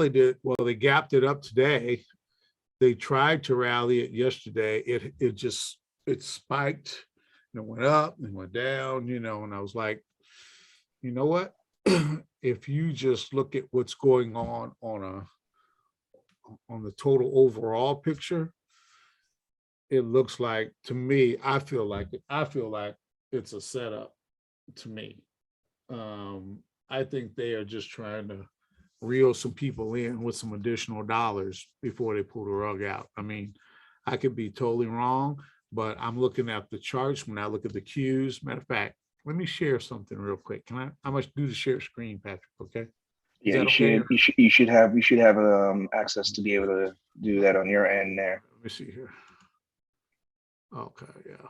did, well, they gapped it up today. They tried to rally it yesterday. It spiked and it went up and went down, and I was like, you know what? If you just look at what's going on the total overall picture, it looks like, to me, I feel like it's a setup to me. I think they are just trying to reel some people in with some additional dollars before they pull the rug out. I mean, I could be totally wrong, but I'm looking at the charts when I look at the cues. Matter of fact, let me share something real quick. I must do the share screen, Patrick? Okay. Is Yeah, that okay? you should have access to be able to do that on your end there. Let me see here. Okay, yeah.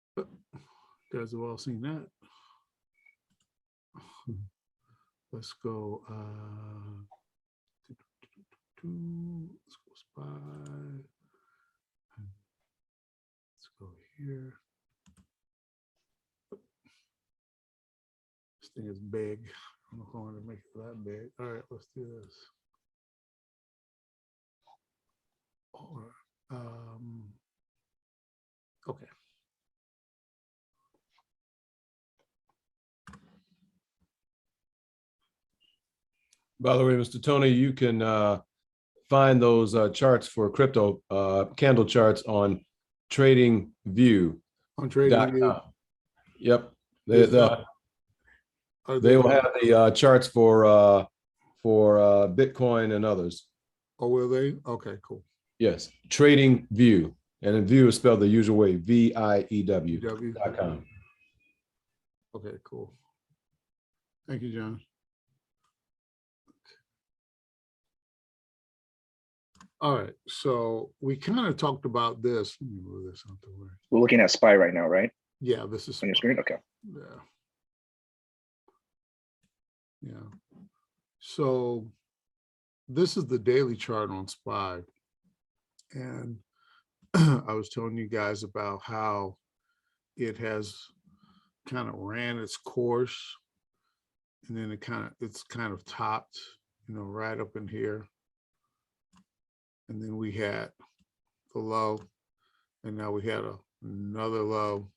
You guys have all seen that. Let's go. Let's go SPY. Let's go here. This thing is big. I don't know if I want to make it that big. All right, let's do this. Or, okay. By the way, Mr. Tony, you can find those charts for crypto candle charts on TradingView. On TradingView. Yep. They will have the charts for Bitcoin and others. Oh, will they? Okay, cool. Yes, TradingView, and then view is spelled the usual way, VIEW.com. Okay, cool. Thank you, John. All right, so we kind of talked about this. Let me move this out the way. We're looking at SPY right now, right? Yeah, this is on your screen. Okay. Yeah. Yeah. So this is the daily chart on SPY. And I was telling you guys about how it has kind of ran its course, and then it's kind of topped, right up in here. And then we had the low, and now we had another low.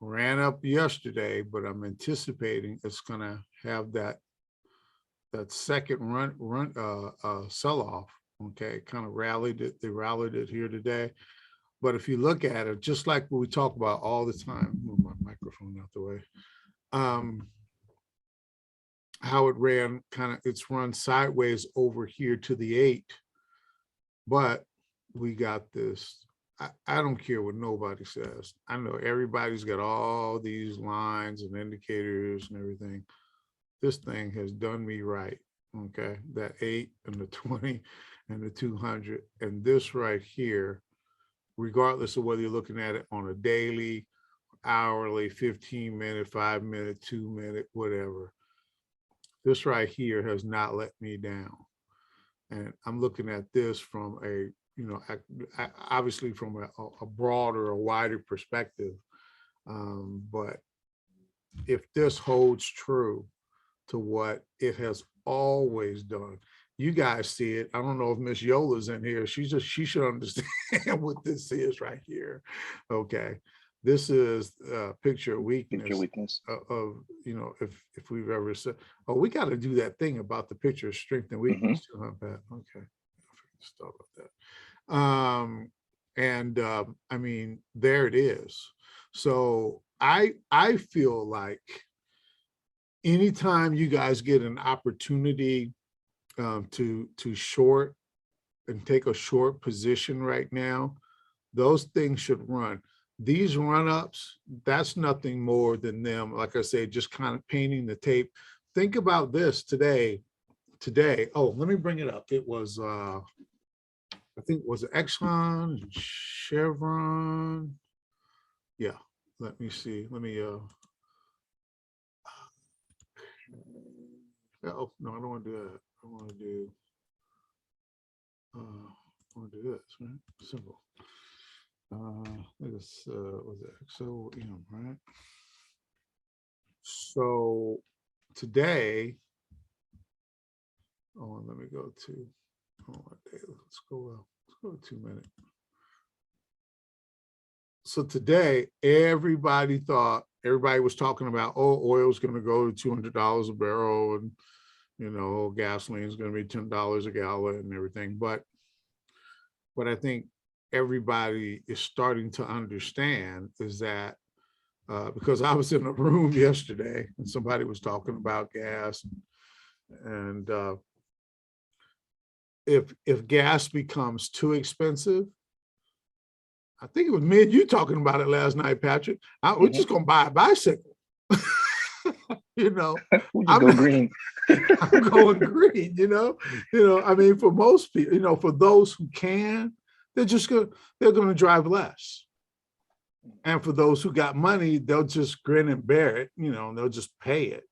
Ran up yesterday, but I'm anticipating it's gonna have that second run sell-off. Okay, kind of rallied it. They rallied it here today. But if you look at it, just like what we talk about all the time, move my microphone out the way. How it ran, it's run sideways over here to the 8. But we got this. I don't care what nobody says. I know everybody's got all these lines and indicators and everything. This thing has done me right. Okay, that 8 and the 20 and the 200 and this right here, regardless of whether you're looking at it on a daily, hourly, 15-minute, 5-minute, 2-minute, whatever. This right here has not let me down. And I'm looking at this from a, obviously from a broader, a wider perspective. But if this holds true to what it has always done, you guys see it. I don't know if Miss Yola's in here. She should understand what this is right here. Okay. This is a picture of weakness. Picture weakness. Of if we've ever said, oh, we got to do that thing about the picture of strength and weakness too, huh, Pat? Okay. Start with that. I mean, there it is. So I feel like anytime you guys get an opportunity to short and take a short position right now, those things should run. These run-ups, that's nothing more than them, like I say, just kind of painting the tape. Think about this today. Oh, let me bring it up. It was I think it was Exxon, Chevron. Yeah, let me see. Let me oh no, I don't want to do that. I want to do this, right? Simple. This was it XOM, right? So today, let me go to, let's go to 2 minutes. So today, everybody was talking about, oh, oil's going to go to $200 a barrel, and gasoline is going to be $10 a gallon and everything. But what I think everybody is starting to understand is that because I was in a room yesterday and somebody was talking about gas, and if gas becomes too expensive, I think it was me and you talking about it last night, Patrick. We're just gonna buy a bicycle. We just I'm go green. I'm going green. I mean, for most people, for those who can, they're gonna drive less. And for those who got money, they'll just grin and bear it. They'll just pay it.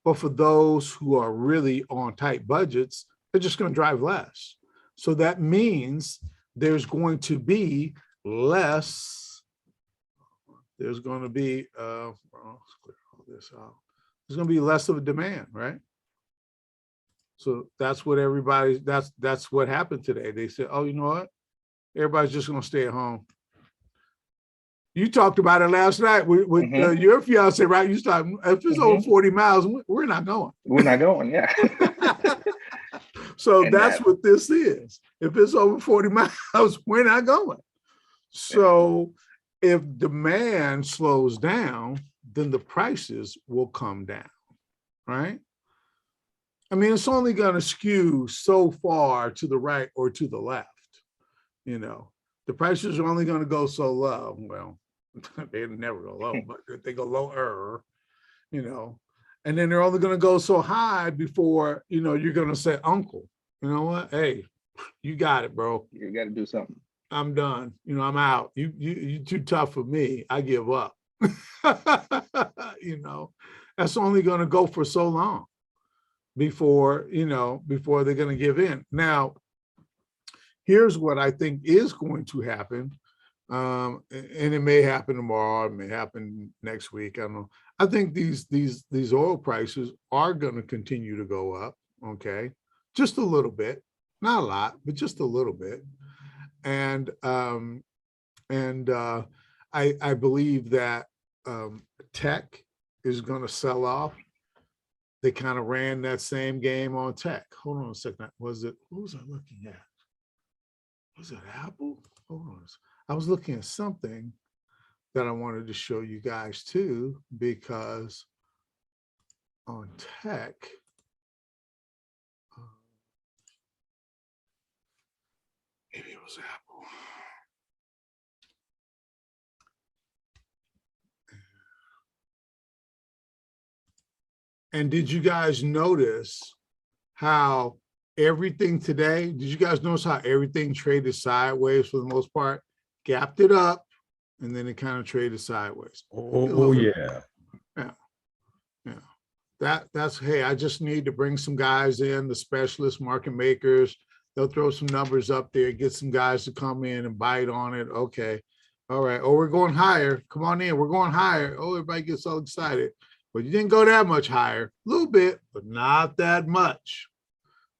But for those who are really on tight budgets, they're just going to drive less. So that means there's going to be less. There's going to be let's clear all this out. There's going to be less of a demand, right? So that's what that's what happened today. They said, oh, you know what? Everybody's just going to stay at home. You talked about it last night with your fiance, right? You started, if it's over 40 miles, we're not going. We're not going, yeah. So that's what this is. If it's over 40 miles, we're not going. So if demand slows down, then the prices will come down, right? I mean, it's only going to skew so far to the right or to the left. The prices are only going to go so low. Well, they never go low, but they go lower, and then they're only going to go so high before, you're going to say, uncle, you know what? Hey, you got it, bro. You got to do something. I'm done. I'm out. You too tough for me. I give up. That's only going to go for so long before they're going to give in. Now, here's what I think is going to happen. And it may happen tomorrow, it may happen next week. I don't know. I think these oil prices are going to continue to go up. Okay, just a little bit, not a lot, but just a little bit. And I believe that tech is going to sell off. They kind of ran that same game on tech. Hold on a second. What was I looking at? Was it Apple? Hold on. I was looking at something that I wanted to show you guys too, because on tech, maybe it was Apple. And did you guys notice how everything today, did you guys notice how everything traded sideways for the most part? Gapped it up, and then it kind of traded sideways. Oh yeah. That's, hey, I just need to bring some guys in, the specialist market makers. They'll throw some numbers up there, get some guys to come in and bite on it. Okay. All right. Oh, we're going higher. Come on in. We're going higher. Oh, everybody gets all excited. But you didn't go that much higher. A little bit, but not that much.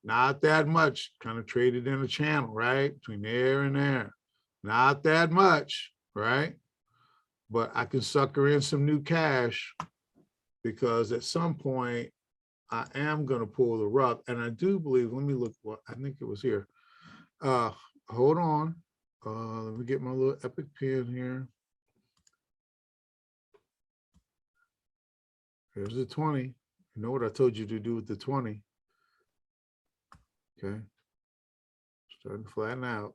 Not that much. Kind of traded in a channel, right? Between there and there. Not that much, right? But I can sucker in some new cash, because at some point I am going to pull the rug. And I do believe, let me look, what I think it was here. Hold on. Let me get my little epic pen here. Here's the 20. You know what I told you to do with the 20. Okay. Starting to flatten out.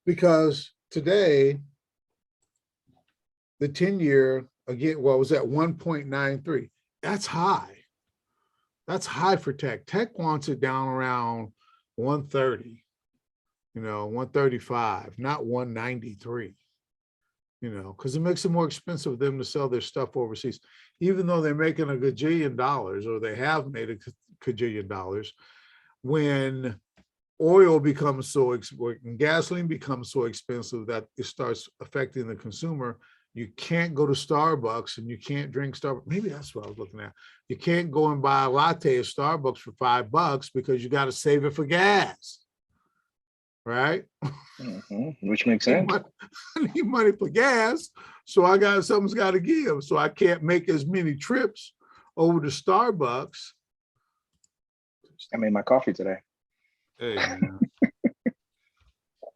Because today, the 10-year, again, what was that, 1.93? That's high. That's high for tech. Tech wants it down around 130, 135, not 193, because it makes it more expensive for them to sell their stuff overseas. Even though they're making a gajillion dollars, or they have made a gajillion dollars, when oil becomes so, when gasoline becomes so expensive that it starts affecting the consumer, You can't go to Starbucks and you can't drink Starbucks. Maybe that's what I was looking at. You can't go and buy a latte at Starbucks for $5 because you got to save it for gas. Right? Which makes I sense. need money for gas. So something's got to give. So I can't make as many trips over to Starbucks. I made my coffee today. Hey, man.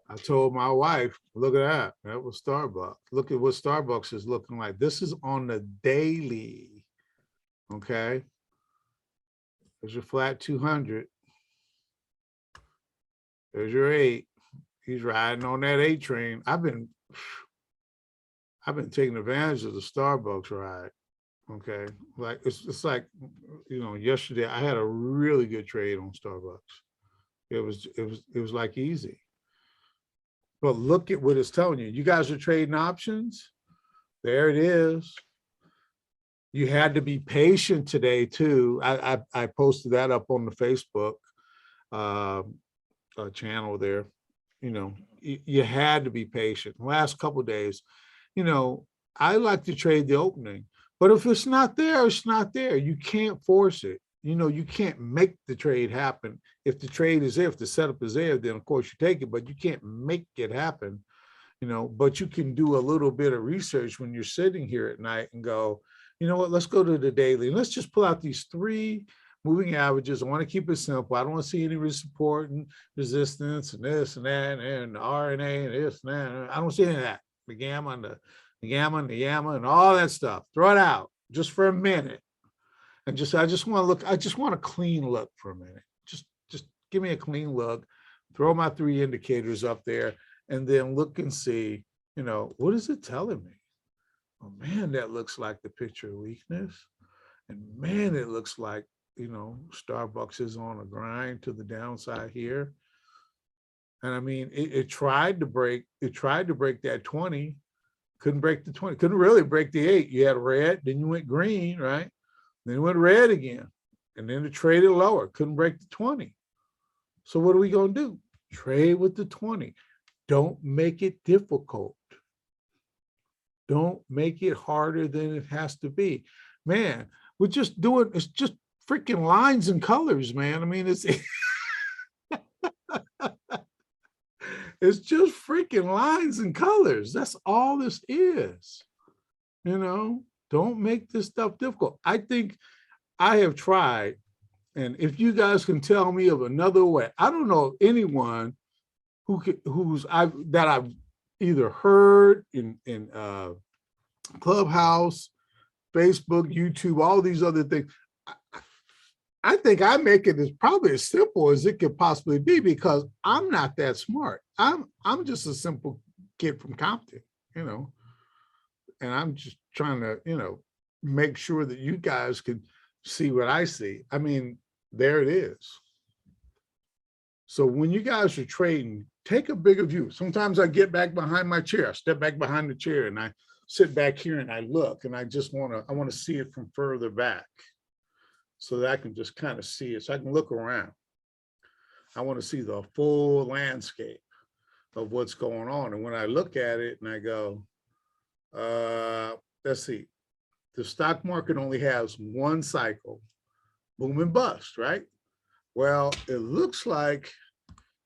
I told my wife, look at that. That was Starbucks. Look at what Starbucks is looking like. This is on the daily. Okay. There's your flat 200. There's your 8. He's riding on that 8 train. I've been taking advantage of the Starbucks ride. Okay. Like it's like, yesterday I had a really good trade on Starbucks. It was like easy. But look at what it's telling you. You guys are trading options. There it is. You had to be patient today too. I posted that up on the Facebook channel there. You had to be patient. The last couple of days, I like to trade the opening, but if it's not there, it's not there. You can't force it. You can't make the trade happen. If the trade is there, if the setup is there, then of course you take it, but you can't make it happen, but you can do a little bit of research when you're sitting here at night and go, you know what, let's go to the daily. Let's just pull out these 3 moving averages. I want to keep it simple. I don't want to see any support and resistance and this and that and the RNA and this and that. I don't see any of that. The gamma and the yamma and all that stuff. Throw it out just for a minute. And I just want to look, I just want a clean look for a minute. Just give me a clean look, throw my 3 indicators up there, and then look and see, what is it telling me? Oh man, that looks like the picture of weakness. And man, it looks like, Starbucks is on a grind to the downside here. And I mean, it tried to break that 20, couldn't break the 20, couldn't really break the 8. You had red, then you went green, right? Then it went red again, and then it traded lower, couldn't break the 20. So what are we going to do? Trade with the 20. Don't make it difficult. Don't make it harder than it has to be. Man, we're just doing, it's just freaking lines and colors, man. I mean, it's it's just freaking lines and colors. That's all this is. Don't make this stuff difficult. I think I have tried, and if you guys can tell me of another way, I don't know anyone that I've either heard in Clubhouse, Facebook, YouTube, all these other things. I think I make it as probably as simple as it could possibly be because I'm not that smart. I'm just a simple kid from Compton, and I'm just trying to, make sure that you guys can see what I see. I mean, there it is. So when you guys are trading, take a bigger view. Sometimes I get back behind my chair, I step back behind the chair and I sit back here and I look and I want to see it from further back so that I can just kind of see it. So I can look around. I want to see the full landscape of what's going on. And when I look at it and I go, let's see, the stock market only has one cycle, boom and bust, right? Well, it looks like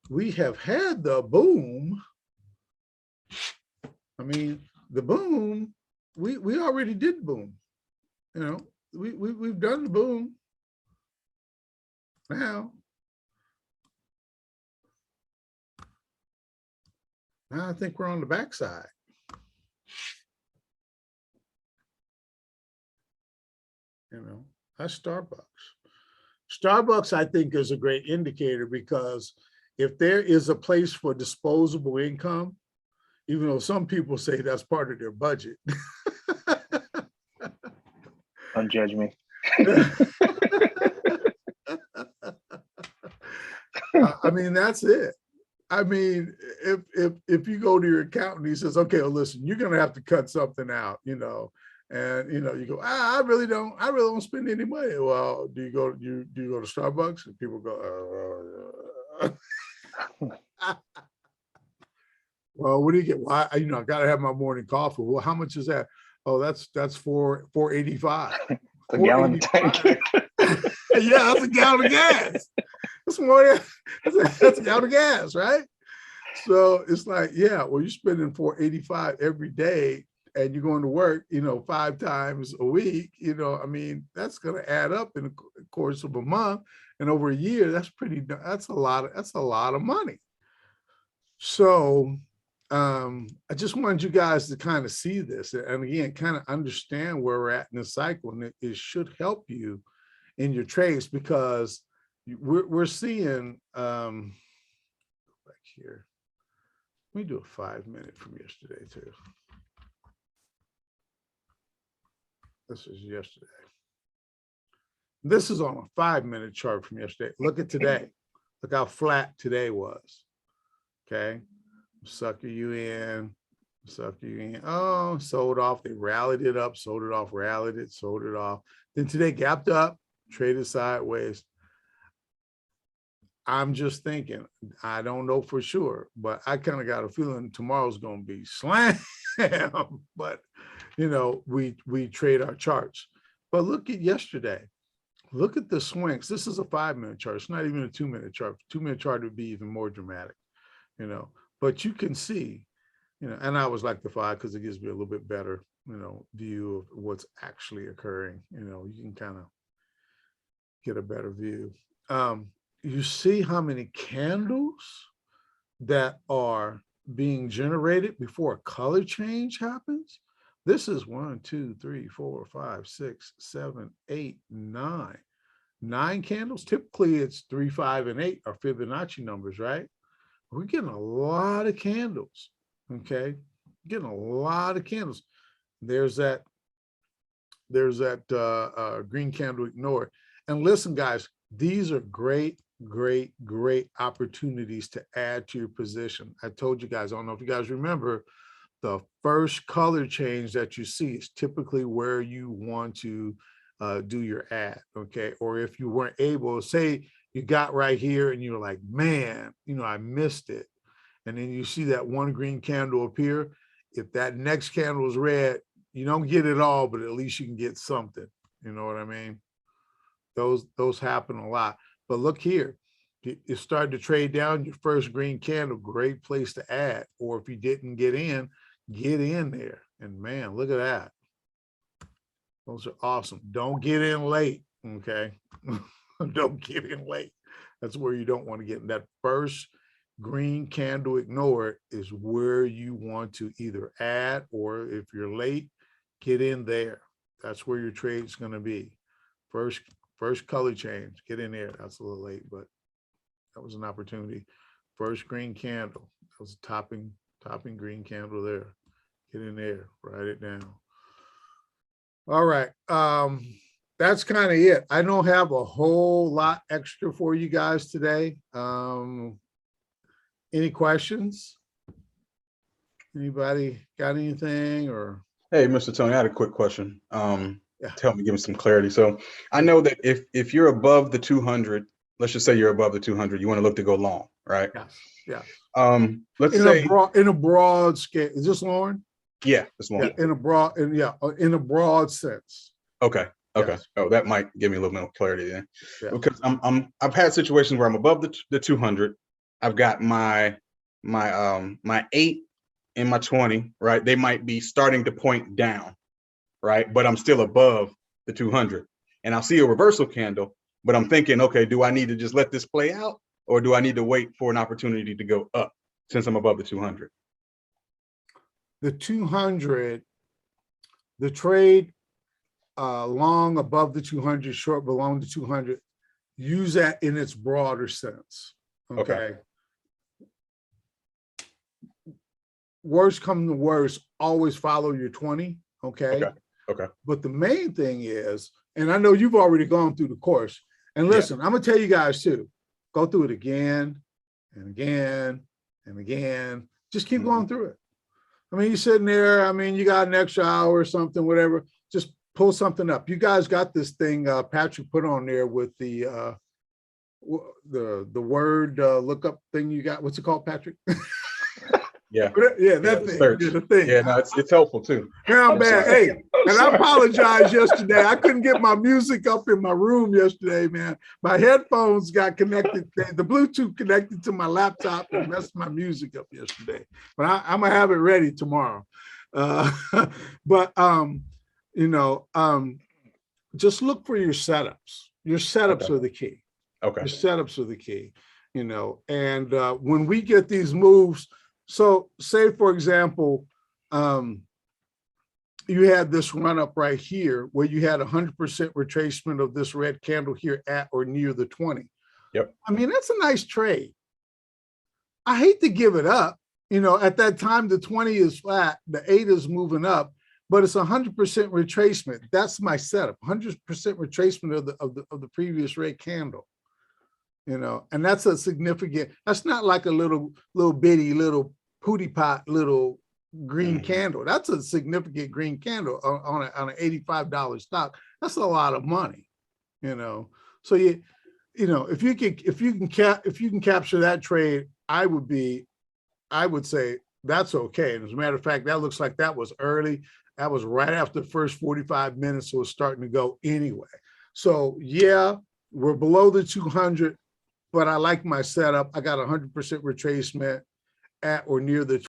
we have had the boom. I mean, the boom, we already did the boom. We've done the boom. Now I think we're on the backside. That's Starbucks. Starbucks, I think, is a great indicator because if there is a place for disposable income, even though some people say that's part of their budget. Don't judge me. I mean, that's it. I mean, if you go to your accountant, he says, okay, well, listen, you're going to have to cut something out, and you go, I really don't spend any money. Well, do you go to Starbucks? And people go, Well, what do you get? Why, I gotta have my morning coffee. Well, how much is that? Oh, that's $4.85. A gallon tank. Yeah, that's a gallon of gas. That's more that's a gallon of gas, right? So it's like, yeah, well, you're spending $4.85 every day and you're going to work, 5 times a week, I mean, that's going to add up in the course of a month and over a year. That's a lot of money. So I just wanted you guys to kind of see this and again, kind of understand where we're at in the cycle. And it should help you in your trades because we're seeing, back here. Let me do a 5-minute from yesterday too. This is yesterday. This is on a 5-minute chart from yesterday. Look at today. Look how flat today was. Okay. Sucker you in. Oh, sold off. They rallied it up, sold it off, rallied it, sold it off. Then today gapped up, traded sideways. I'm just thinking, I don't know for sure, but I kind of got a feeling tomorrow's going to be slam. But, we trade our charts. But look at yesterday. Look at the swings. This is a 5-minute chart. It's not even a 2-minute chart. 2-minute chart would be even more dramatic, But you can see, and I always like the 5 because it gives me a little bit better, view of what's actually occurring. You can kind of get a better view. You see how many candles that are being generated before a color change happens? This is 1, 2, 3, 4, 5, 6, 7, 8, 9. 9 candles. Typically it's 3, 5, and 8 are Fibonacci numbers, right? We're getting a lot of candles. Okay. Getting a lot of candles. There's that green candle ignored. And listen, guys, these are great opportunities to add to your position. I told you guys, I don't know if you guys remember, the first color change that you see is typically where you want to do your ad, okay? Or if you weren't able, say you got right here and you're like, man, I missed it. And then you see that one green candle appear. If that next candle is red, you don't get it all, but at least you can get something. You know what I mean? Those happen a lot. But look here, you started to trade down your first green candle, great place to add. Or if you didn't get in there. And man, look at that. Those are awesome. Don't get in late, okay? Don't get in late. That's where you don't want to get in. That first green candle ignored is where you want to either add, or if you're late, get in there. That's where your trade's going to be. First color change, get in there. That's a little late, but that was an opportunity. First green candle, that was a topping green candle there. Get in there, write it down. All right, that's kind of it. I don't have a whole lot extra for you guys today. Any questions? Anybody got anything or? Hey, Mr. Tony, I had a quick question. To help me give me some clarity. So I know that if you're above the 200, let's just say you're above the 200, you want to look to go long, right? Yeah. Let's say in a broad scale. Is this Lauren? Yeah, it's long. Yeah, in a broad sense. Okay. Yes. Oh, that might give me a little more clarity then, Yeah. because I've had situations where I'm above the 200. I've got my 8 and my 20, right? They might be starting to point down, right? But I'm still above the 200, and I'll see a reversal candle, but I'm thinking, okay, do I need to just let this play out, or do I need to wait for an opportunity to go up since I'm above the 200? The 200, the trade long above the 200, short below the 200, use that in its broader sense. Okay. Worst come to worst, always follow your 20. Okay. But the main thing is, and I know you've already gone through the course, and listen, I'm gonna tell you guys too, go through it again and again and again. Just keep going through it. I mean, you're sitting there, I mean, you got an extra hour or something, whatever, just pull something up. You guys got this thing Patrick put on there with the word lookup thing you got. What's it called, Patrick? Yeah. Yeah, that the thing, search. yeah, the thing. Yeah, no, it's helpful too. Now, I'm man, sorry. hey, I'm and I sorry. apologize yesterday. I couldn't get my music up in my room yesterday, man. My headphones got connected, the Bluetooth connected to my laptop and messed my music up yesterday. But I'm gonna have it ready tomorrow. But you know, just look for your setups. Your setups Okay. are the key. Okay. Your setups are the key, you know, and when we get these moves, so say for example, you had this run up right here where you had 100% retracement of this red candle here at or near the 20. Yep. I mean, that's a nice trade. I hate to give it up. You know, at that time, the 20 is flat, the 8 is moving up, but it's 100% retracement. That's my setup, 100% retracement of the previous red candle. You know, and that's a significant, that's not like a little bitty, little pooty pot, little green candle. That's a significant green candle on an $85 stock. That's a lot of money, you know. So you know, if you can capture that trade, I would say that's okay. And as a matter of fact, that looks like that was early. That was right after the first 45 minutes, so it's starting to go anyway. So yeah, we're below the 200, but I like my setup. I got 100% retracement at or near the